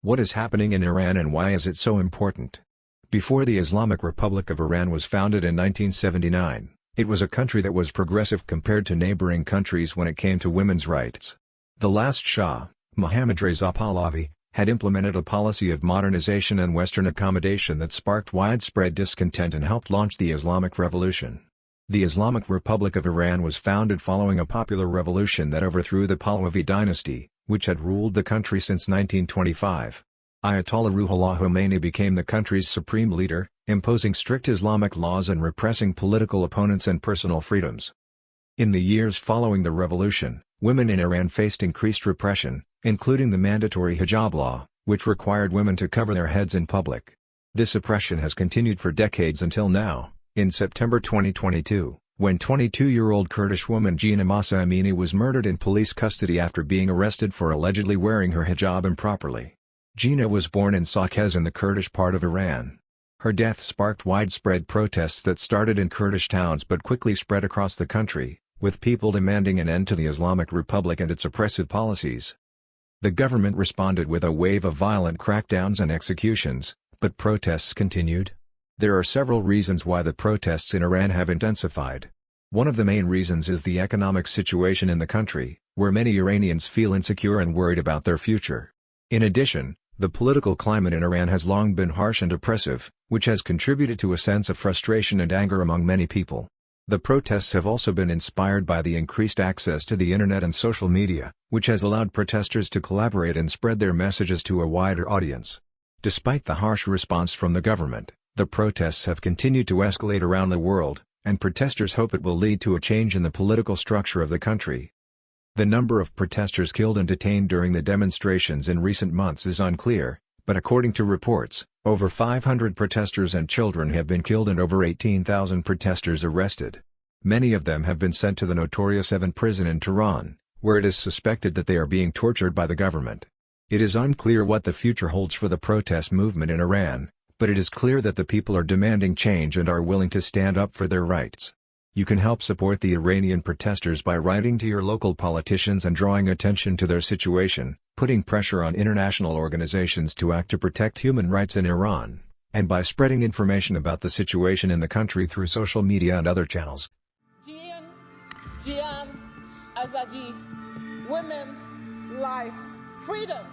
What is happening in Iran and why is it so important? Before the Islamic Republic of Iran was founded in 1979, it was a country that was progressive compared to neighboring countries when it came to women's rights. The last Shah, Mohammad Reza Pahlavi, had implemented a policy of modernization and Western accommodation that sparked widespread discontent and helped launch the Islamic Revolution. The Islamic Republic of Iran was founded following a popular revolution that overthrew the Pahlavi dynasty, which had ruled the country since 1925. Ayatollah Ruhollah Khomeini became the country's supreme leader, imposing strict Islamic laws and repressing political opponents and personal freedoms. In the years following the revolution, women in Iran faced increased repression, including the mandatory hijab law, which required women to cover their heads in public. This oppression has continued for decades until now, in September 2022. When 22-year-old Kurdish woman Gina Mahsa Amini was murdered in police custody after being arrested for allegedly wearing her hijab improperly. Gina was born in Saqqez in the Kurdish part of Iran. Her death sparked widespread protests that started in Kurdish towns but quickly spread across the country, with people demanding an end to the Islamic Republic and its oppressive policies. The government responded with a wave of violent crackdowns and executions, but protests continued. There are several reasons why the protests in Iran have intensified. One of the main reasons is the economic situation in the country, where many Iranians feel insecure and worried about their future. In addition, the political climate in Iran has long been harsh and oppressive, which has contributed to a sense of frustration and anger among many people. The protests have also been inspired by the increased access to the internet and social media, which has allowed protesters to collaborate and spread their messages to a wider audience. Despite the harsh response from the government, the protests have continued to escalate around the world, and protesters hope it will lead to a change in the political structure of the country. The number of protesters killed and detained during the demonstrations in recent months is unclear, but according to reports, over 500 protesters and children have been killed and over 18,000 protesters arrested. Many of them have been sent to the Notorious Evin prison in Tehran, where it is suspected that they are being tortured by the government. It is unclear what the future holds for the protest movement in Iran, but it is clear that the people are demanding change and are willing to stand up for their rights. You can help support the Iranian protesters by writing to your local politicians and drawing attention to their situation, putting pressure on international organizations to act to protect human rights in Iran, and by spreading information about the situation in the country through social media and other channels. Jian, Azadi, women, life, freedom.